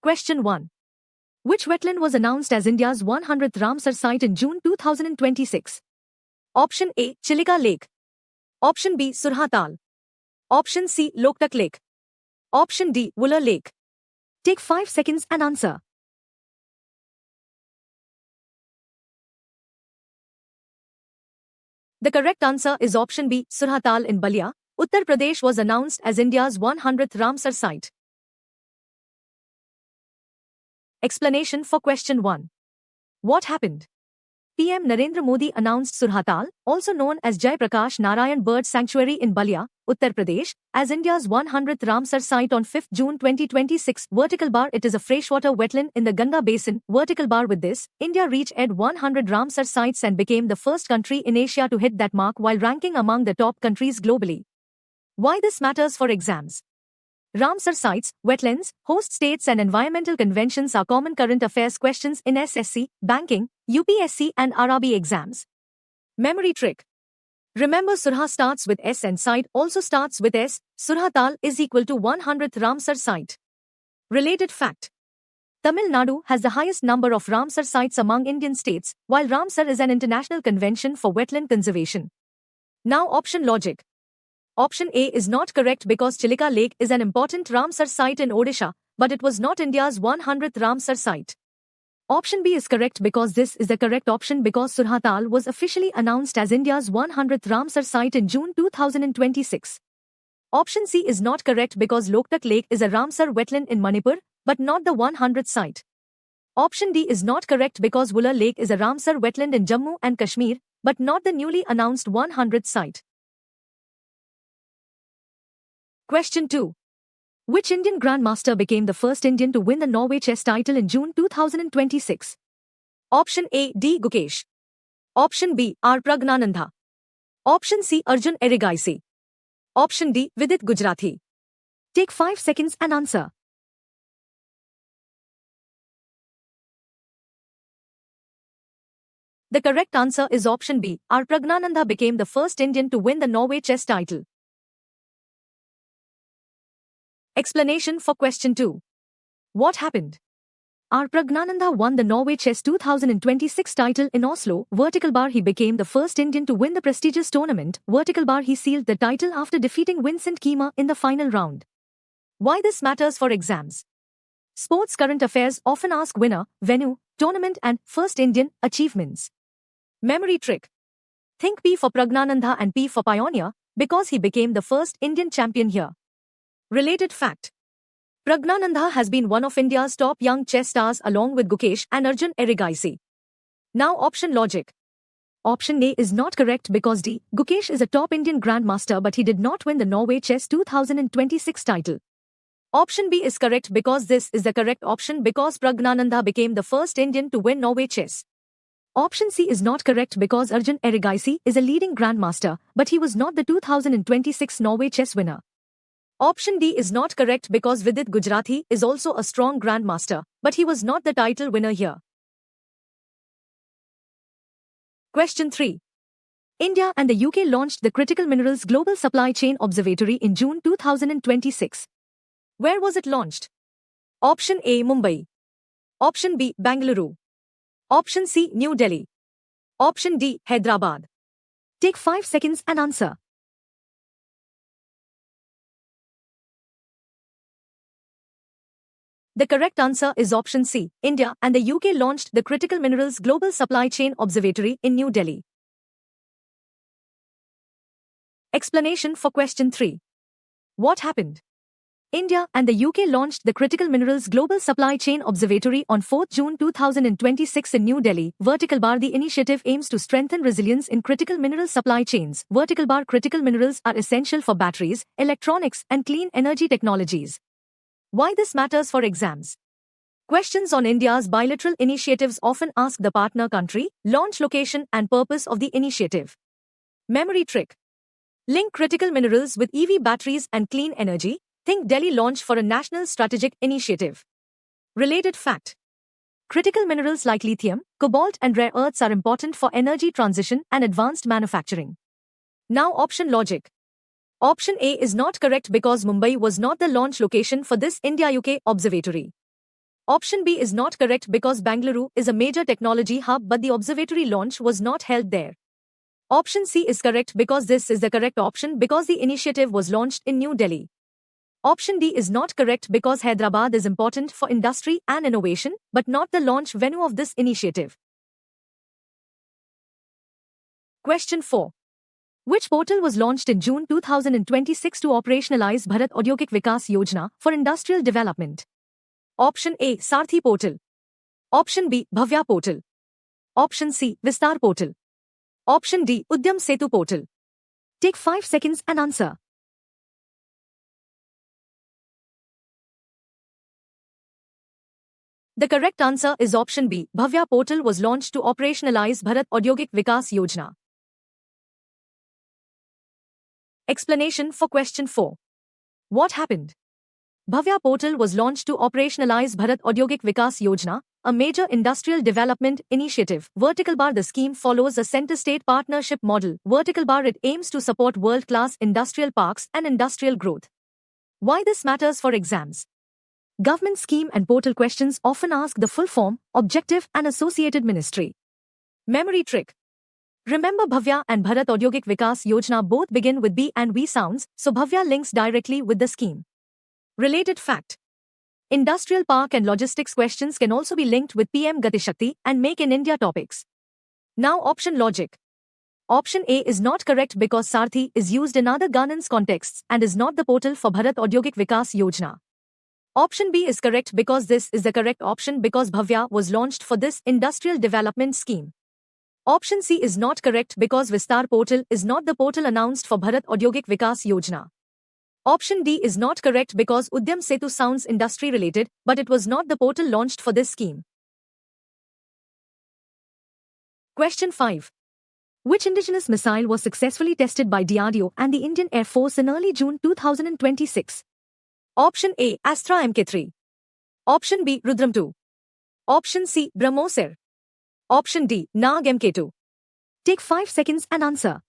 Question 1. Which wetland was announced as India's 100th Ramsar site in June 2026? Option A. Chilika Lake. Option B. Surhatal. Option C. Loktak Lake. Option D. Wular Lake. Take 5 seconds and answer. The correct answer is option B. Surhatal in Balia, Uttar Pradesh was announced as India's 100th Ramsar site. Explanation for question 1. What happened? PM Narendra Modi announced Surhatal, also known as Jai Prakash Narayan Bird Sanctuary in Balia, Uttar Pradesh, as India's 100th Ramsar site on 5 June 2026. Vertical bar. It is a freshwater wetland in the Ganga Basin. Vertical bar. With this, India reached 100 Ramsar sites and became the first country in Asia to hit that mark while ranking among the top countries globally. Why this matters for exams? Ramsar sites, wetlands, host states and environmental conventions are common current affairs questions in SSC, banking, UPSC and RRB exams. Memory trick. Remember Surha starts with S and site also starts with S. Surhatal is equal to 100th Ramsar site. Related fact. Tamil Nadu has the highest number of Ramsar sites among Indian states, while Ramsar is an international convention for wetland conservation. Now option logic. Option A is not correct because Chilika Lake is an important Ramsar site in Odisha, but it was not India's 100th Ramsar site. Option B is correct because this is the correct option because Surhatal was officially announced as India's 100th Ramsar site in June 2026. Option C is not correct because Loktak Lake is a Ramsar wetland in Manipur, but not the 100th site. Option D is not correct because Wular Lake is a Ramsar wetland in Jammu and Kashmir, but not the newly announced 100th site. Question 2. Which Indian Grandmaster became the first Indian to win the Norway chess title in June 2026? Option A. D. Gukesh. Option B. R. Pragnanandha. Option C. Arjun Erigaisi. Option D. Vidit Gujrathi. Take 5 seconds and answer. The correct answer is option B. R. Pragnanandha became the first Indian to win the Norway chess title. Explanation for question 2. What happened? R. Pragnanandha won the Norway Chess 2026 title in Oslo. Vertical bar. He became the first Indian to win the prestigious tournament. Vertical bar. He sealed the title after defeating Vincent Keymer in the final round. Why this matters for exams? Sports current affairs often ask winner, venue, tournament and first Indian achievements. Memory trick. Think P for Pragnanandha and P for pioneer because he became the first Indian champion here. Related fact. Pragnanandha has been one of India's top young chess stars along with Gukesh and Arjun Erigaisi. Now option logic. Option A is not correct because D. Gukesh is a top Indian grandmaster but he did not win the Norway Chess 2026 title. Option B is correct because this is the correct option because Pragnanandha became the first Indian to win Norway Chess. Option C is not correct because Arjun Erigaisi is a leading grandmaster but he was not the 2026 Norway Chess winner. Option D is not correct because Vidit Gujrathi is also a strong grandmaster, but he was not the title winner here. Question 3. India and the UK launched the Critical Minerals Global Supply Chain Observatory in June 2026. Where was it launched? Option A. Mumbai. Option B. Bengaluru. Option C. New Delhi. Option D. Hyderabad. Take 5 seconds and answer. The correct answer is option C. India and the UK launched the Critical Minerals Global Supply Chain Observatory in New Delhi. Explanation for question 3. What happened? India and the UK launched the Critical Minerals Global Supply Chain Observatory on 4 June 2026 in New Delhi. Vertical bar. The initiative aims to strengthen resilience in critical mineral supply chains. Vertical bar. Critical minerals are essential for batteries, electronics and clean energy technologies. Why this matters for exams? Questions on India's bilateral initiatives often ask the partner country, launch location and purpose of the initiative. Memory trick. Link critical minerals with EV batteries and clean energy. Think Delhi launch for a national strategic initiative. Related fact. Critical minerals like lithium, cobalt and rare earths are important for energy transition and advanced manufacturing. Now option logic. Option A is not correct because Mumbai was not the launch location for this India-UK observatory. Option B is not correct because Bangalore is a major technology hub but the observatory launch was not held there. Option C is correct because this is the correct option because the initiative was launched in New Delhi. Option D is not correct because Hyderabad is important for industry and innovation, but not the launch venue of this initiative. Question 4. Which portal was launched in June 2026 to operationalize Bharat Audyogik Vikas Yojana for industrial development? Option A, Sarthi portal. Option B, Bhavya portal. Option C, Vistar portal. Option D, Udyam Setu portal. Take 5 seconds and answer. The correct answer is option B. Bhavya portal was launched to operationalize Bharat Audyogik Vikas Yojana. Explanation for question 4. What happened? Bhavya portal was launched to operationalize Bharat Audyogik Vikas Yojana, a major industrial development initiative. Vertical bar. The scheme follows a center-state partnership model. Vertical bar. It aims to support world-class industrial parks and industrial growth. Why this matters for exams? Government scheme and portal questions often ask the full form, objective and associated ministry. Memory trick. Remember Bhavya and Bharat Audyogik Vikas Yojana both begin with B and V sounds, so Bhavya links directly with the scheme. Related fact. Industrial park and logistics questions can also be linked with PM Gati Shakti and Make in India topics. Now option logic. Option A is not correct because Sarthi is used in other governance contexts and is not the portal for Bharat Audyogik Vikas Yojana. Option B is correct because this is the correct option because Bhavya was launched for this industrial development scheme. Option C is not correct because Vistar portal is not the portal announced for Bharat Audyogik Vikas Yojana. Option D is not correct because Udyam Setu sounds industry related, but it was not the portal launched for this scheme. Question 5. Which indigenous missile was successfully tested by DRDO and the Indian Air Force in early June 2026? Option A, Astra Mk3. Option B, Rudram 2. Option C, BrahMos. Option D, Nag Mk2. Take 5 seconds and answer.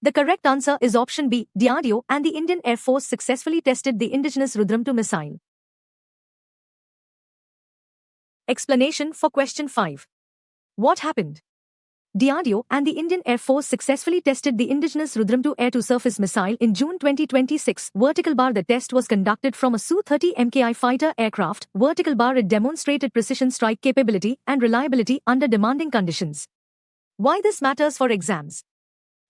The correct answer is option B. DRDO and the Indian Air Force successfully tested the indigenous Rudram 2 missile. Explanation for question 5. What happened? DRDO and the Indian Air Force successfully tested the indigenous Rudram 2 air-to-surface missile in June 2026. Vertical bar. The test was conducted from a Su-30 MKI fighter aircraft. Vertical bar. It demonstrated precision strike capability and reliability under demanding conditions. Why this matters for exams?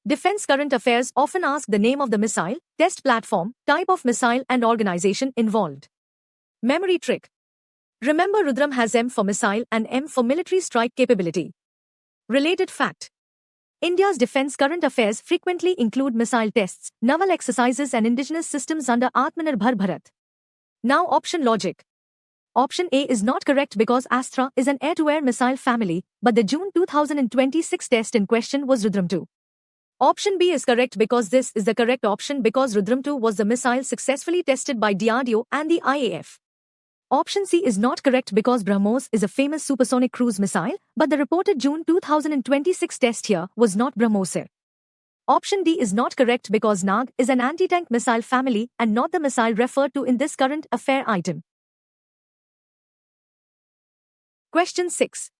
Defense current affairs often ask the name of the missile, test platform, type of missile and organization involved. Memory trick. Remember Rudram has M for missile and M for military strike capability. Related fact. India's defense current affairs frequently include missile tests, naval exercises and indigenous systems under Atmanirbhar Bharat. Now option logic. Option A is not correct because Astra is an air-to-air missile family, but the June 2026 test in question was Rudram 2. Option B is correct because this is the correct option because Rudram 2 was the missile successfully tested by DRDO and the IAF. Option C is not correct because BrahMos is a famous supersonic cruise missile, but the reported June 2026 test here was not BrahMos. Option D is not correct because Nag is an anti-tank missile family and not the missile referred to in this current affair item. Question 6.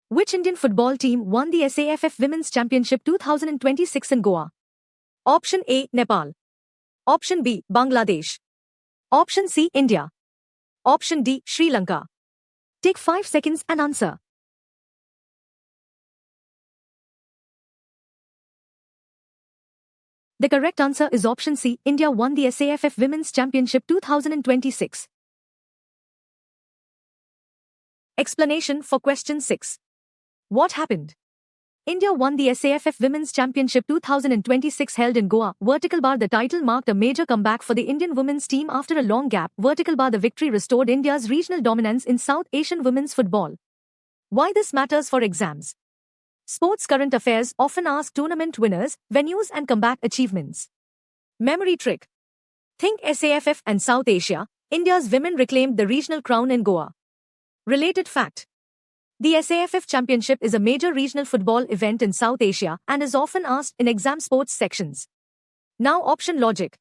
Which Indian football team won the SAFF Women's Championship 2026 in Goa? Option A, Nepal. Option B, Bangladesh. Option C, India. Option D, Sri Lanka. Take 5 seconds and answer. The correct answer is option C. India won the SAFF Women's Championship 2026. Explanation for question 6. What happened? India won the SAFF Women's Championship 2026 held in Goa. Vertical bar. The title marked a major comeback for the Indian women's team after a long gap. Vertical bar. The victory restored India's regional dominance in South Asian women's football. Why this matters for exams? Sports current affairs often ask tournament winners, venues and comeback achievements. Memory trick. Think SAFF and South Asia. India's women reclaimed the regional crown in Goa. Related fact. The SAFF Championship is a major regional football event in South Asia and is often asked in exam sports sections. Now option logic.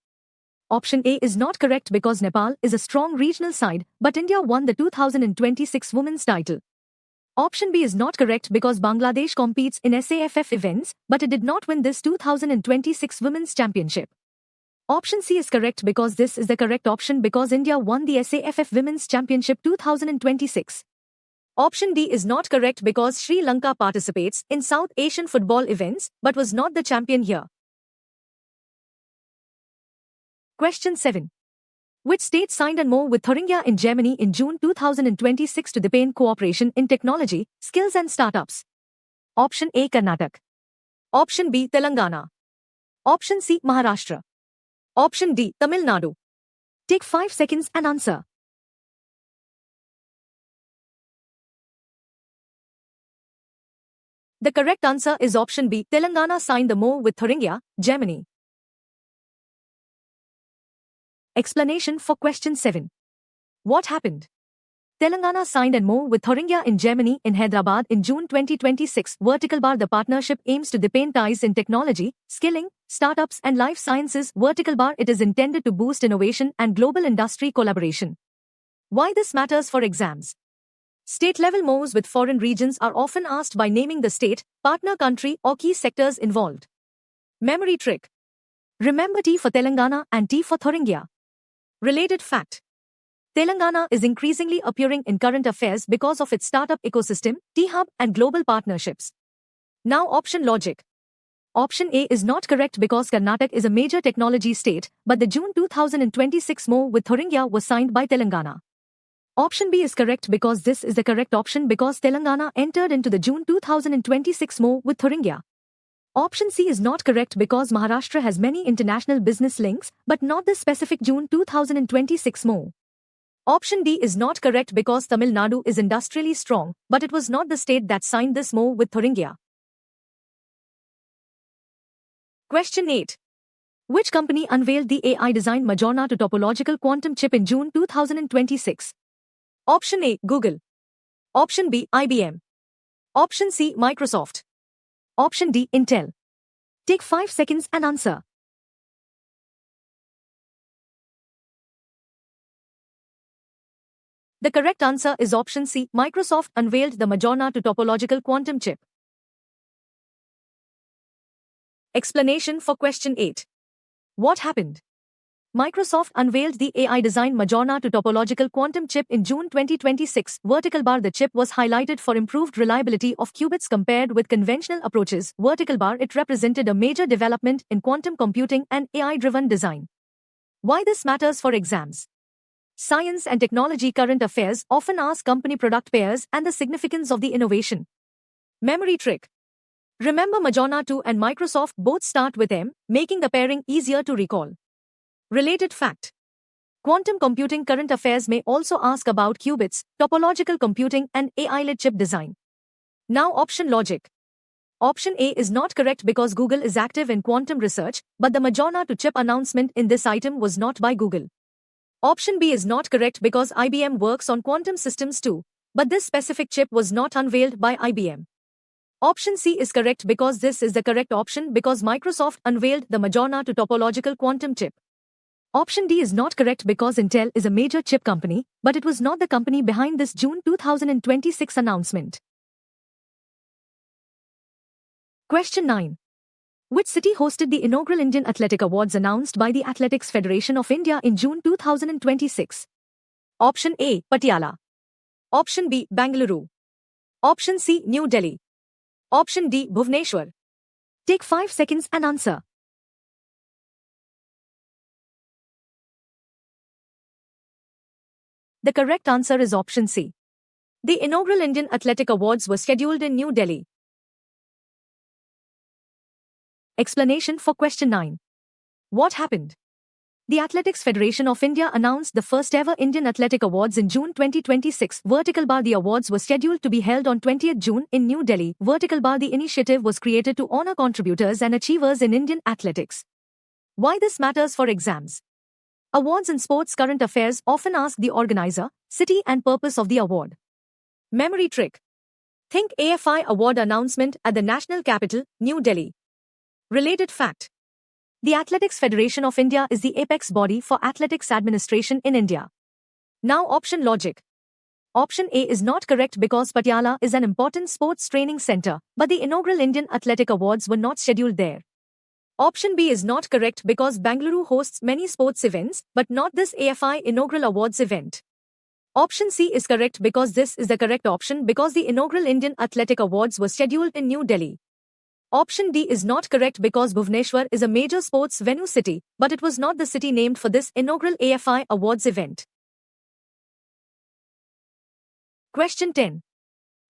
Option A is not correct because Nepal is a strong regional side, but India won the 2026 women's title. Option B is not correct because Bangladesh competes in SAFF events, but it did not win this 2026 women's championship. Option C is correct because this is the correct option because India won the SAFF women's championship 2026. Option D is not correct because Sri Lanka participates in South Asian football events, but was not the champion here. Question 7. Which state signed an MoU with Thuringia in Germany in June 2026 to deepen cooperation in technology, skills and startups? Option A Karnataka. Option B Telangana. Option C Maharashtra. Option D Tamil Nadu. Take 5 seconds and answer. The correct answer is option B. Telangana signed the MoU with Thuringia, Germany. Explanation for question 7. What happened? Telangana signed an MoU with Thuringia in Germany in Hyderabad in June 2026. The partnership aims to deepen ties in technology, skilling, startups and life sciences. It is intended to boost innovation and global industry collaboration. Why this matters for exams? State-level MoUs with foreign regions are often asked by naming the state, partner country or key sectors involved. Memory trick. Remember T for Telangana and T for Thuringia. Related fact. Telangana is increasingly appearing in current affairs because of its startup ecosystem, T-Hub and global partnerships. Now option logic. Option A is not correct because Karnataka is a major technology state, but the June 2026 MoU with Thuringia was signed by Telangana. Option B is correct because this is the correct option because Telangana entered into the June 2026 MoU with Thuringia. Option C is not correct because Maharashtra has many international business links, but not the specific June 2026 MoU. Option D is not correct because Tamil Nadu is industrially strong, but it was not the state that signed this MoU with Thuringia. Question 8. Which company unveiled the AI-designed Madonna to topological quantum chip in June 2026? Option A, Google. Option B, IBM. Option C, Microsoft. Option D, Intel. Take 5 seconds and answer. The correct answer is option C. Microsoft unveiled the Madonna to topological quantum chip. Explanation for question 8. What happened? Microsoft unveiled the AI-designed Madonna to topological quantum chip in June 2026. The chip was highlighted for improved reliability of qubits compared with conventional approaches. It represented a major development in quantum computing and AI-driven design. Why this matters for exams? Science and technology current affairs often ask company product pairs and the significance of the innovation. Memory trick. Remember Madonna 2 and Microsoft both start with M, making the pairing easier to recall. Related fact. Quantum computing current affairs may also ask about qubits, topological computing and AI-led chip design. Now option logic. Option A is not correct because Google is active in quantum research, but the Madonna to chip announcement in this item was not by Google. Option B is not correct because IBM works on quantum systems too, but this specific chip was not unveiled by IBM. Option C is correct because this is the correct option because Microsoft unveiled the Madonna to topological quantum chip. Option D is not correct because Intel is a major chip company, but it was not the company behind this June 2026 announcement. Question 9. Which city hosted the inaugural Indian Athletic Awards announced by the Athletics Federation of India in June 2026? Option A, Patiala. Option B, Bangalore. Option C, New Delhi. Option D, Bhubaneswar. Take 5 seconds and answer. The correct answer is option C. The inaugural Indian Athletic Awards were scheduled in New Delhi. Explanation for question 9. What happened? The Athletics Federation of India announced the first ever Indian Athletic Awards in June 2026. The awards were scheduled to be held on 20th June in New Delhi. The initiative was created to honor contributors and achievers in Indian athletics. Why this matters for exams? Awards in sports current affairs often ask the organizer, city and purpose of the award. Memory trick. Think AFI award announcement at the National Capital, New Delhi. Related fact. The Athletics Federation of India is the apex body for athletics administration in India. Now option logic. Option A is not correct because Patiala is an important sports training center, but the inaugural Indian Athletic Awards were not scheduled there. Option B is not correct because Bangalore hosts many sports events, but not this AFI inaugural awards event. Option C is correct because this is the correct option because the inaugural Indian Athletic Awards were scheduled in New Delhi. Option D is not correct because Bhubaneswar is a major sports venue city, but it was not the city named for this inaugural AFI Awards event. Question 10.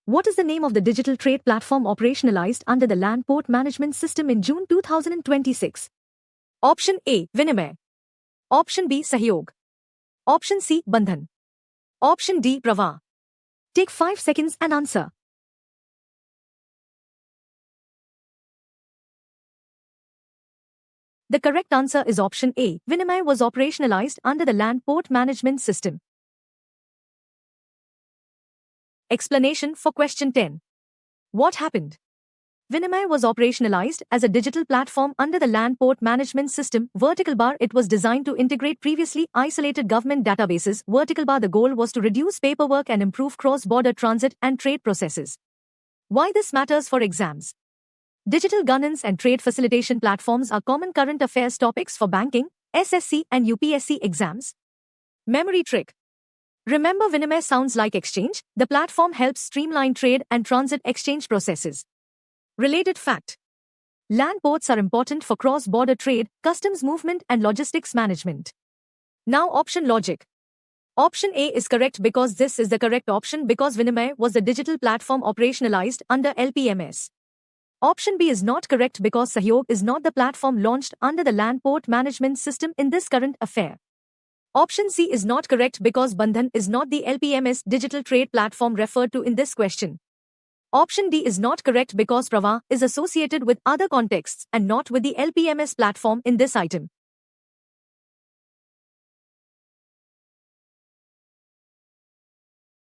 What is the name of the digital trade platform operationalized under the Land Port Management System in June 2026? Option A, Vinimay. Option B, Sahyog. Option C, Bandhan. Option D, Pravah. Take 5 seconds and answer. The correct answer is option A. Vinimay was operationalized under the Land Port Management System. Explanation for question 10. What happened? Vinimay was operationalized as a digital platform under the Land Port Management System. Vertical bar, it was designed to integrate previously isolated government databases. Vertical bar, the goal was to reduce paperwork and improve cross-border transit and trade processes. Why this matters for exams? Digital governance and trade facilitation platforms are common current affairs topics for banking, SSC and UPSC exams. Memory trick. Remember, Vinimay sounds like exchange. The platform helps streamline trade and transit exchange processes. Related fact. Land ports are important for cross-border trade, customs movement and logistics management. Now option logic. Option A is correct because this is the correct option because Vinimay was the digital platform operationalized under LPMS. Option B is not correct because Sahyog is not the platform launched under the Land Port Management System in this current affair. Option C is not correct because Bandhan is not the LPMS digital trade platform referred to in this question. Option D is not correct because Pravah is associated with other contexts and not with the LPMS platform in this item.